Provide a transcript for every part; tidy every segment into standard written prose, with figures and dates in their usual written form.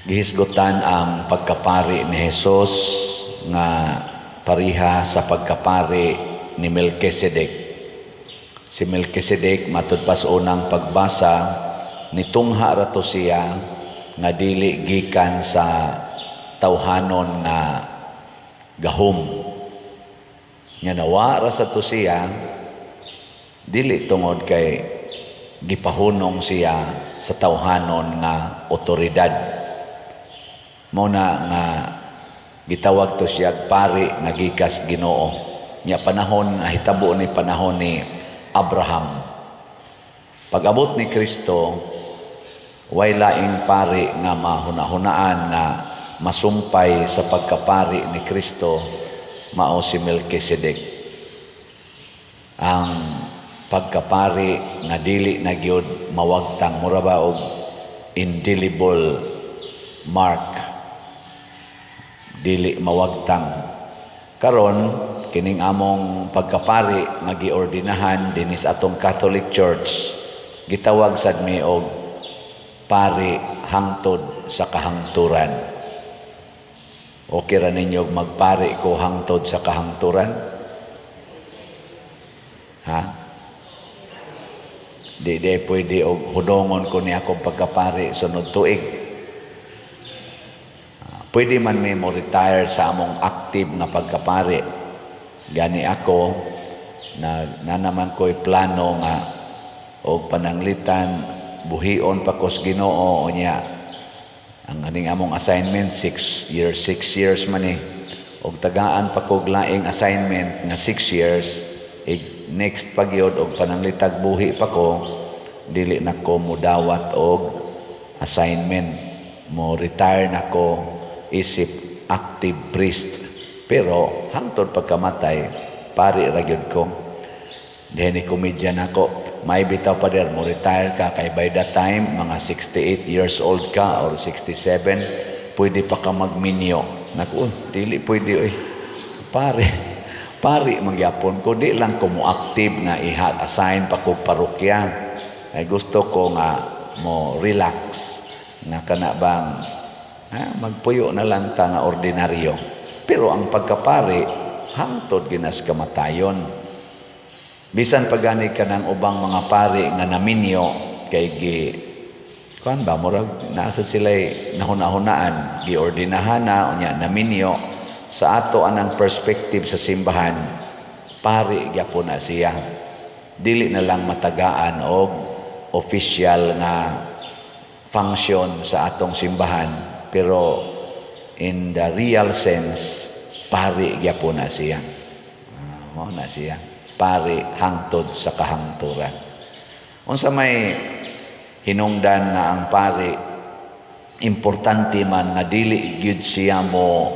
Gihisgutan ang pagkapari ni Jesus nga pariha sa pagkapari ni Melchizedek. Si Melchizedek matud pa sa unang pagbasa nitungha rato siya nga dili gikan sa tawhanon nga gahom. Nya nawa ra sa to siya dili tungod kay gipahunong siya sa tawhanon nga otoridad. Muna nga gitawag to siya pari nga gikas Ginoo. Nya panahon nahitabo ni panahon ni Abraham. Pag-abot ni Kristo, way laing pari nga mahuna-hunaan nga masumpay sa pagkapari ni Kristo, mao si Melchizedek. Ang pagkapari nga dili na gyud mawagtang, mura ba og indelible mark, dili mawagtang. Karon kining among pagkapari nga giordinahan dinis atong Catholic Church, gitawag sad mi og pari hangtod sa kahangturan. Okay ra ninyo magpari ko hangtod sa kahangturan? Ha? Di pwede og hudongon ko ni akong pagkapari sunod tuig. Pwede man may mo retire sa among active na pagkapari. Gani ako na naman ko'y plano nga o pananglitan buhion pa kos Ginoo niya. Ang aning among assignment 6 years man eh. Og tagaan pa kog laing assignment nga 6 years. Next pagyod og pananglitag buhi pa ko, dili na ko mudawat og assignment. Mo retire na ko isip active priest. Pero hangtod pagkamatay, pari ra gyud ko. Diyan ni komedyan ako, may bitaw pa der mo retire ka kay by that time mga 68 years old ka or 67, pwede pa ka magminyo. Naku, dili pwede oy. Pari magyapon ko, di lang ko mo active nga assign pa ko parokya. Ay gusto ko nga mo relax nga kana bang magpuyo na lang ta nga ordinaryo. Pero ang pagkapari hangtod ginas kamatayon. Bisan pagani ka ng ubang mga pari nga naminyo kay kuan ba murag nasa sila nahuna-hunaan giordinahan na unya naminyo. Sa ato anang perspective sa simbahan, pari gyapon na siya. Dili na lang matagaan og official nga function sa atong simbahan, pero in the real sense, pari gyapon na siya. Na siya. Pari hangtod sa kahangturan. Unsa may hinungdan nga ang pari, importante man nga dili gyud siya mo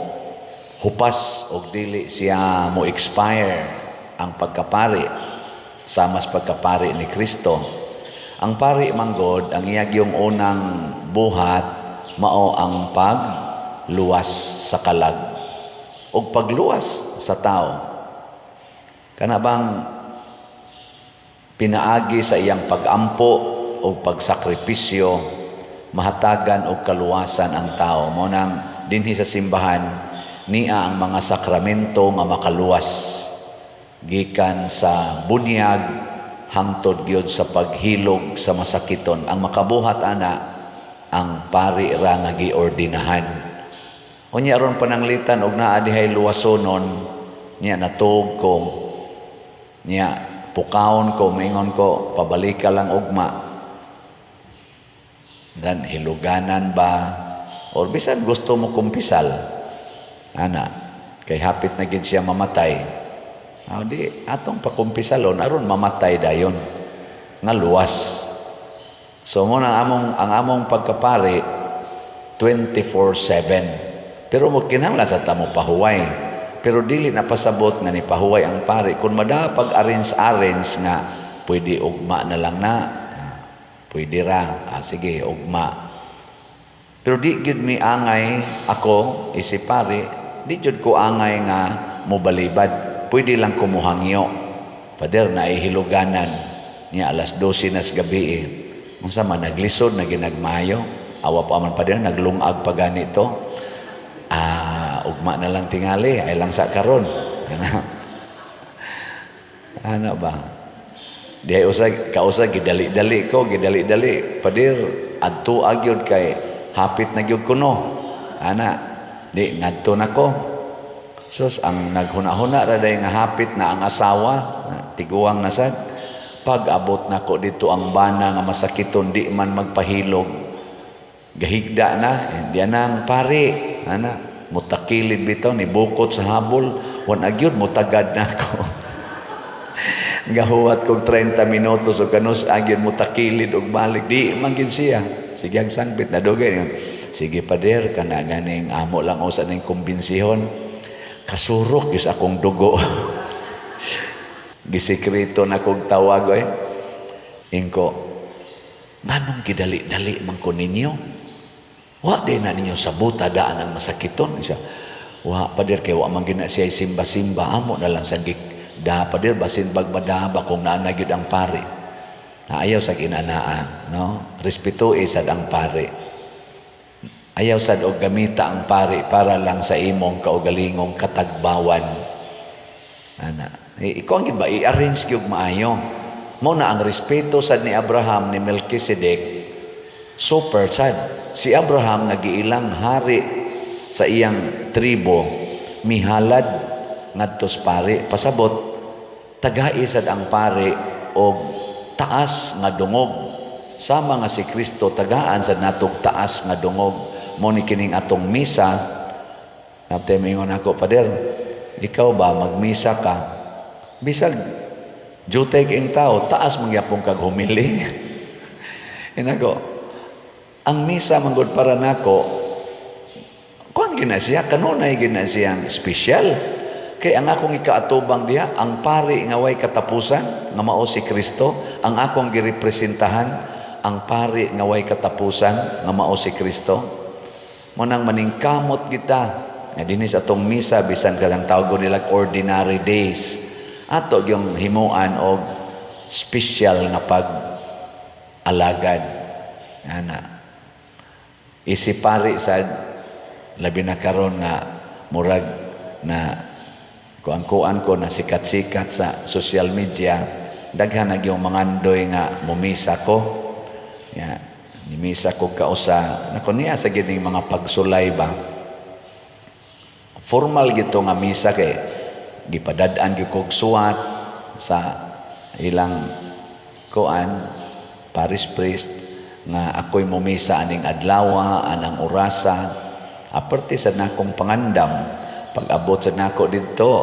hupas o dili siya mo expire ang pagkapari sama sa pagkapari ni Kristo. Ang pari manggod, ang iyag yung unang buhat, mao ang pagluwas sa kalag o pagluwas sa tao. Kana bang pinaagi sa iyang pagampo o pagsakripisyo, mahatagan o kaluwasan ang tao. Mo nang dinhi sa simbahan, niya ang mga sakramento nga makaluwas gikan sa bunyag hangtod gyud sa paghilog sa masakiton. Ang makabuhat ana ang pari ra nga giordinahan. Unya ron pananglitan og naa dihay luwasonon niya natug ko niya pukawon ko mingon ko pabalika lang ugma. Dan hiluganan ba or bisan gusto mo kumpisal ana kay hapit na gid siya mamatay. Di atong pakumpisalon aron mamatay dayon nga luwas. So mo ang among pagkapari 24/7. Pero mo kinahanglan sa tamo pahuway. Pero dili na pasabot nga ni pahuway ang pari. Kung madapag arrange nga pwede ugma na lang na. Pwede ra. Sige, ugma. Pero di gyud mi angay ako isip pari, di gyud ko angay nga mobalibad. Pwede lang kumuhangyo. Pader na ihiluganan niya alas 12 na sa gabi. Unsa man naglisod na ginagmayo. awa pa man pader naglungag pa ganito. Ugma na lang tingali ay lang sa karon. Ano ba? Di usag kausag gidali-dali pader adto agyod kay hapit na gyud kuno. Ana di ngadto nako. Sus ang naghuna-huna ra day nga hapit na ang asawa, tiguang na sad. Pag abot nako dito ang bana nga masakiton di man magpahilog. Gahigda na, diyan na ang pari. Ana, mutakilid bitaw ni bukot sa habol, wan agyud mutagad nako. Gahuwat kog 30 minutos o kanus agyud mutakilid og balik di man gid siya. Sige ang sangbit na dugay. Sige pader kana ganing amo lang usa ning kumbinsihon. Kasurok is akong dugo. Gisekreto na kong tawag ingko, nganong gidali-dali man ko ninyo? Wa din na ninyo sabuta daan ang masakiton. Siya, wa pader kay wa man gina siya simba-simba amo na lang sa da pader basin bagbadaba kung naanagid ang pari. Ayaw sa ginanaa, no? Respeto sad ang pari. Ayaw sad og gamita ang pari para lang sa imong kaugalingong katagbawan. Ana, ikaw ang gid ba i-arrange gyud maayo. Mo na ang respeto sad ni Abraham ni Melchizedek. Super sad. Si Abraham nagiilang hari sa iyang tribo, mihalad ngadto sa pari. Pasabot tagai sad ang pari og taas nga dungog. Sama nga si Kristo tagaan sad natog taas nga dungog. Mo ni kining atong misa, napte mingon ako, pader, ikaw ba magmisa ka? Bisag jutay king tao, taas mangyapong kag humili. Inako, ang misa manggod para nako, kuan gina siya, kanunay gina siyang special. Kay ang akong ikaatubang diha, ang pari nga way katapusan, nga mao si Kristo, ang akong girepresentahan, ang pari nga way katapusan, nga mao si Kristo. Munang maningkamot kita nga dinis atong misa bisan kadang tawag nila ordinary days ato yung himuan og special nga pag alagad ana isipari sad labi na karon nga murag na kuan ko na sikat-sikat sa social media daghan na yung mangandoy nga mumisa ko ya nimisa ko kausa nako niya sa gining mga pagsulay ba formal gito nga misa kay gipadad-an gyud kog suwat sa ilang kuan parish priest nga ako'y mumisa aning adlaw anang orasa aparte sa nakong pangandam pag abot sa nako didto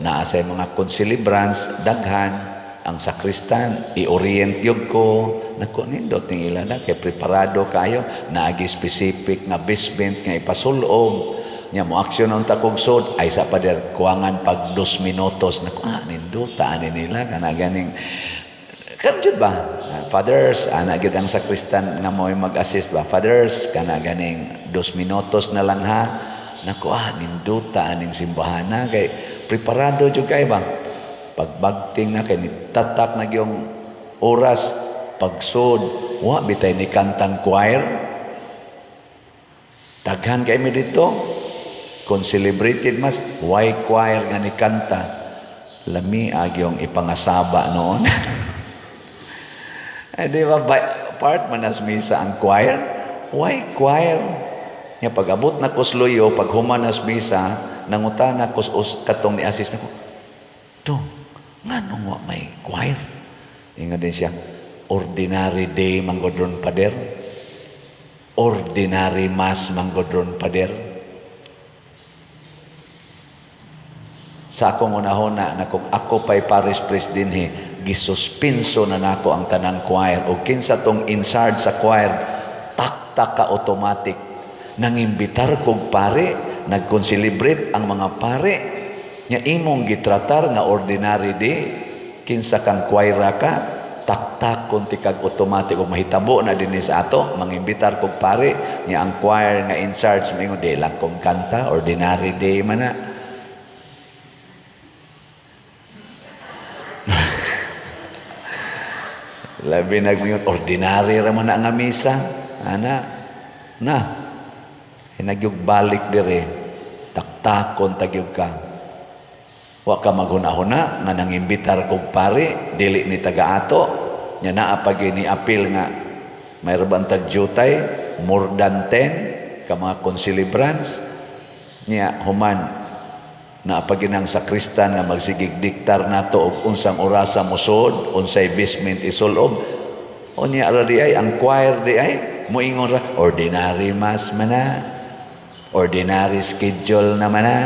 naa sa mga concelebrants daghan ang sakristan i-orient gyud ko nako nindot ning ila na kay preparado kayo naagi specific nga basement nga ipasulob nya mo aksyon ang takogsod ay sa pader kuangan pag 2 minutos nako ninduta ani nila kana ganing kan jud ba fathers ana gyud ang sakristan nga mo'y mag-assist ba fathers kana ganing 2 minutos na lang ha nako ninduta aning simbahana kay preparado jud kay ba pagbagting na kay nitatak na yung oras pagsud wa bitay ni kantang choir daghan kay mi dito kung celebrated mas why choir nga ni kanta lami agyong ipangasaba noon di ba part man as misa ang choir why choir nya pag abot na kusluyo pag humanas misa nangutana kus katong ni assist nako to nganong wa may choir ingon din siya ordinary day manggodron pader ordinary mass manggodron pader sa akong una-una na kung ako pa'y parish priest dinhi gisuspenso na nako ang tanang choir o kinsa tong in charge sa choir taktak ka automatic nangimbitar kog pare nagkonselebrate ang mga pare nya imong gitratar nga ordinary day kinsa kang choir ka taktak kun tikag automatic ug mahitabo na dinhi sa ato mangimbitar kog pare nya ang choir nga in charge mingon di lang kong kanta ordinary day man na labi nagmingon ordinary ra man nga misa ana na nagyog balik dire taktakon tagyog ka wa ka maghuna-huna nga nangimbitar kog pari dili ni taga-ato nya naa pag ni apil nga mayroon bantag jutay more than 10 ka mga concelebrants nya human na paginang sakristan nga magsigig diktar nato og unsang orasa mosud unsay basement isulob o niya ara di ay ang choir di ay moingon ra ordinary mass man na ordinary schedule naman na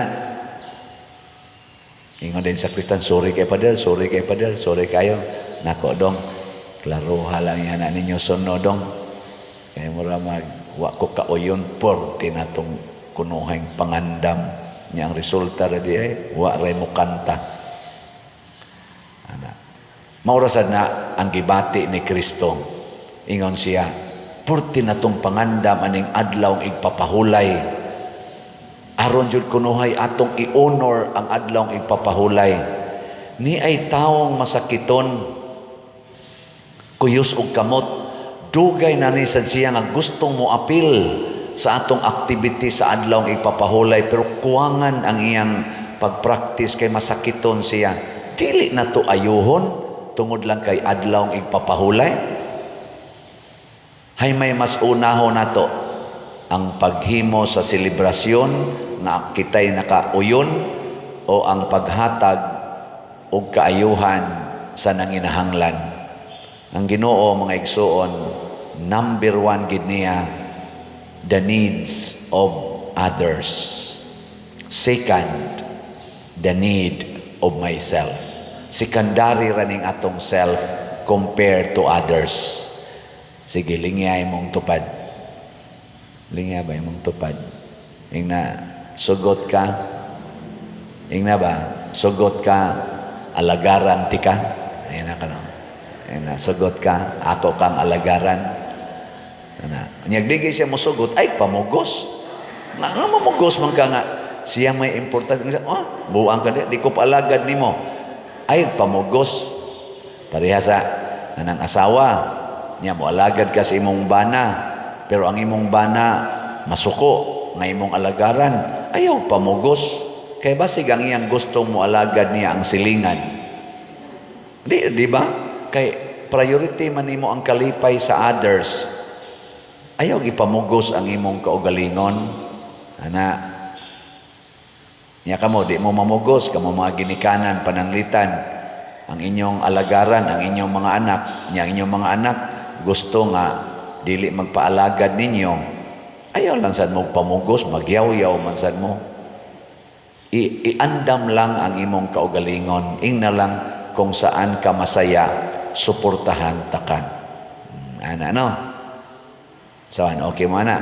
ingon din sakristan sorry kay padel sorry kayo nako dong klaruha lang yan na ninyo sunodong kaya mura wa ko kauyon por tinatong kunuhang pangandam niya ang resulta ra di ay wa ray mo kanta ana maurasad na ang gibati ni Kristo ingon siya porti na tong pangandam aning adlaw igpapahulay aron jud kunuhay atong i-honor ang adlaw igpapahulay ni ay taong masakiton kuyos og kamot dugay na ni sad siya nga gustong mo apil sa atong activity sa adlaw igpapahulay pero kuwangan ang iyang pagpractice kay masakiton siya dili na to ayuhon tungod lang kay adlaw igpapahulay hay may mas unahon nato ang paghimo sa selebrasyon na kitay nakauyon o ang paghatag og kaayuhan sa nanginahanglan ang Ginoo mga igsoon number 1 gid niya the needs of others second the need of myself secondary running atong self compared to others. Sige, lingya mong tupad. Lingya ba mong tupad? Ingna, sugot ka. Ingna ba? Sugot ka, alagaran ti ka. Ayun na ka no. Ingna, sugot ka, ako kang alagaran. Nyagdigay siya mo sugot, ay pamugos. Nga mamugos man ka nga. Siya may important. Oh, buwang ka di ko paalagad ni mo. Ay pamugos. Parehasa anang asawa. Nya mo alagad ka sa imong bana, pero ang imong bana masuko nga imong alagaran, ayaw pamugos. Kay basig ang iyang gustong mo alagad niya ang silingan. Di ba? Kay priority man nimo ang kalipay sa others. Ayaw gipamugos ang imong kaugalingon. Ana. Nya kamo di mo mamugos kamo mga ginikanan pananglitan ang inyong alagaran, ang inyong mga anak, nya ang inyong mga anak gusto nga dili magpaalagad ninyo, ayaw lang sad mo pamugos, magyaw-yaw man sad mo. Iandam lang ang imong kaugalingon, ingna lang kung saan ka masaya, suportahan ta ka. Ano? Saan? Okay mo na?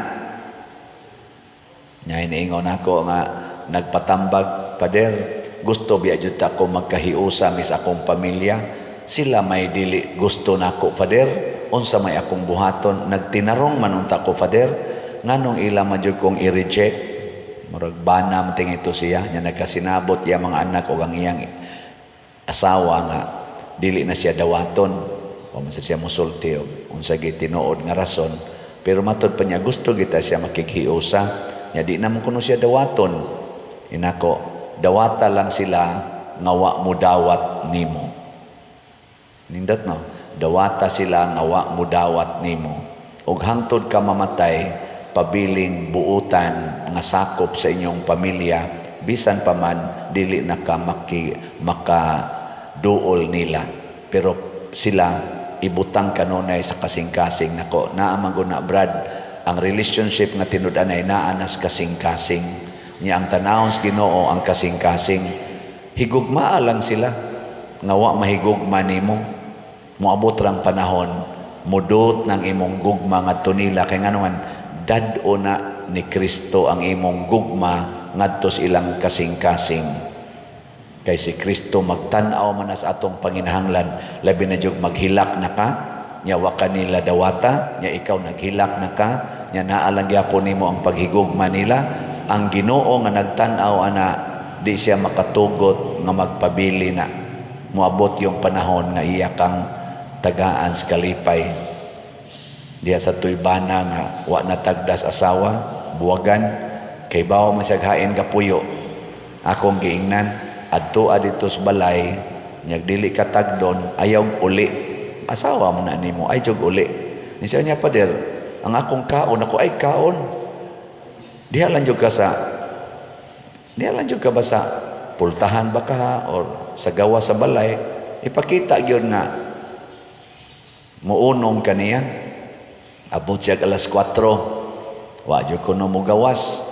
Nya iniingon ako nga nagpatambag pader, gusto biya jud ako magkahiusa mis akong pamilya, sila may dili gusto nako pader. Unsa may akong buhaton nagtinarong man unta ko fader nganong ila majud kong i-reject murag bana man ito siya nya nagkasinabot iya mga anak o ang iyang asawa nga dili na siya dawaton o man siya musulti o unsa gid tinuod nga rason pero matud pa niya gusto kita siya makikhiusa nya di na mo kuno siya dawaton inako dawata lang sila nga wa mo dawat nimo nindot no dawata sila nga wa mudawat nimo ug hangtod ka mamatay pabiling buutan nga sakop sa inyong pamilya bisan pa man dili na ka makaduol nila pero sila ibutang kanunay sa kasing-kasing nako naa man gud na brad ang relationship nga tinud-anay naa nas kasing-kasing nya ang tanawon sa Ginoo ang kasing-kasing higugma lang sila nga wa mahigugma nimo moabot rang panahon mudot ng imong gugma ngadto nila kay nganuman dad-o na ni Kristo ang imong gugma ngadto sa ilang kasing-kasing kay si Kristo magtan-aw man sa atong panginahanglan labi na jud maghilak na ka nya wa kanila dawata nya ikaw naghilak na ka nya naa lang gyapon nimo ang paghigugma nila ang Ginoo nga nagtan-aw ana di siya makatugot nga magpabili na moabot yung panahon nga iya kang tagaan sa kalipay Diya sa tuybana nga wa natagdas asawa, buwagan, kay bawo masaghain ka puyo. Akong giingnan, adto adito sa balay, nyag dili ka tagdon, ayaw uli. Asawa mo na nimo, ay jog uli. Ni siya niya pader, ang akong kaon, ako ay kaon. Diha lang jog ka ba sa pultahan ba ka, or sa gawa sa balay, ipakita yun nga, muunong ka niya. Abot siya alas 4. Wa jud ko no mo gawas.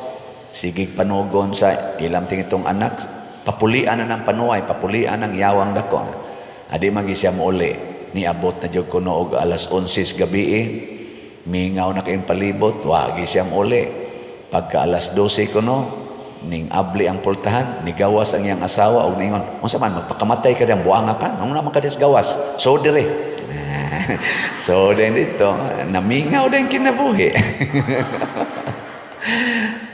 Sige panugon sa ilang tingitong anak. Papulian na ng panuay, papulian ng yawang dako. Adi magi siya mo uli. Ni abot na jud ko no og alas 11 gabi. Mingaw na kayong palibot, wa gi siya mo uli. Pagka alas 12 ko no, ning abli ang pultahan, ni gawas ang iyang asawa og ningon, unsa man magpakamatay ka diyang buanga ka? Ano naman ka dis gawas? So dire. So din dito, namingaw din kinabuhi.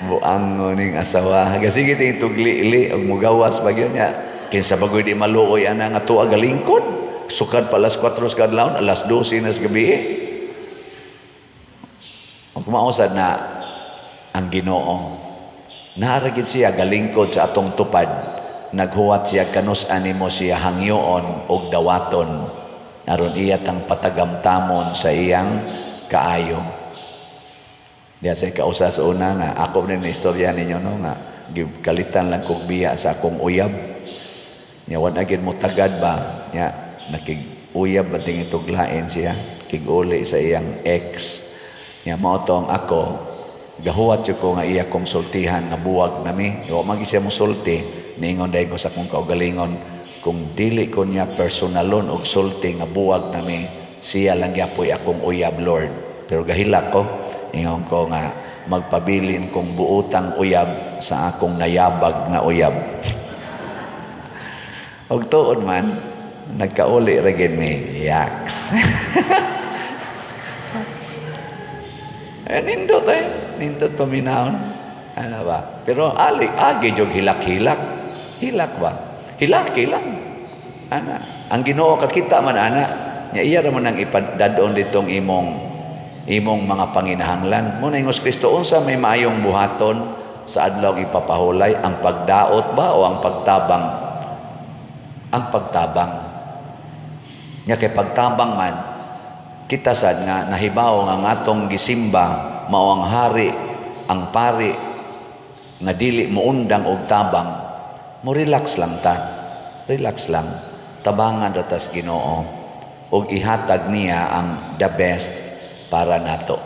Buang ning asawa. Sige ting tugli-ili og mugawas bagyo niya. Kinsa bagoy di maluoy ana nga tuwa galingkod. Sukad pa alas 4 sa kadlawon, alas 12 na sa gabi. Ug mausad na ang Ginoo. Naaragid siya galingkod sa atong tupad. Naghuwat siya kanus-an nimo siya hangyoon og dawaton. Aron iya tang patagamtamon sa iyang kaayo. Diya sa kausa sa una nga, ako rin na istorya ninyo no, nga kalitan lang kong biya sa akong uyab. Nya agad mo tagad ba? Nya nakig-uyab ba tingin tuglain siya? Kig-uli sa iyang ex. Nya mao tong ako, gahuwat yun ko nga iya kong sultihan nga buwag nami. Yo magi siya mo sulti, niingon dahil ko sa kong kaugalingon, kung dili ko niya personalon og sulti nga buwag nami, siya lang yapoy akong uyab, Lord. Pero gahilak ko, ingon ko nga magpabilin kong buutang uyab sa akong nayabag nga uyab. Og tuod man, nagkauli ra gid mi, yaks. Nindot nindot paminahon. Ano ba? Pero agi jog hilak-hilak. Hilak ba? Hilaki lang. Ana, ang Ginoo kakita man ana, nya iya ra man ang ipadadon ditong imong mga panginahanglan. Muna ingos Kristo unsa may maayong buhaton sa adlaw ipapahulay, ang pagdaot ba o ang pagtabang? Ang pagtabang. Nya kay pagtabang man kita sad nga nahibaw nga atong gisimba mao ang hari, ang pari nga dili moundang og tabang. Mo relax lang ta. Relax lang. Tabangan ratas Ginoo. Og ihatag niya ang the best para nato.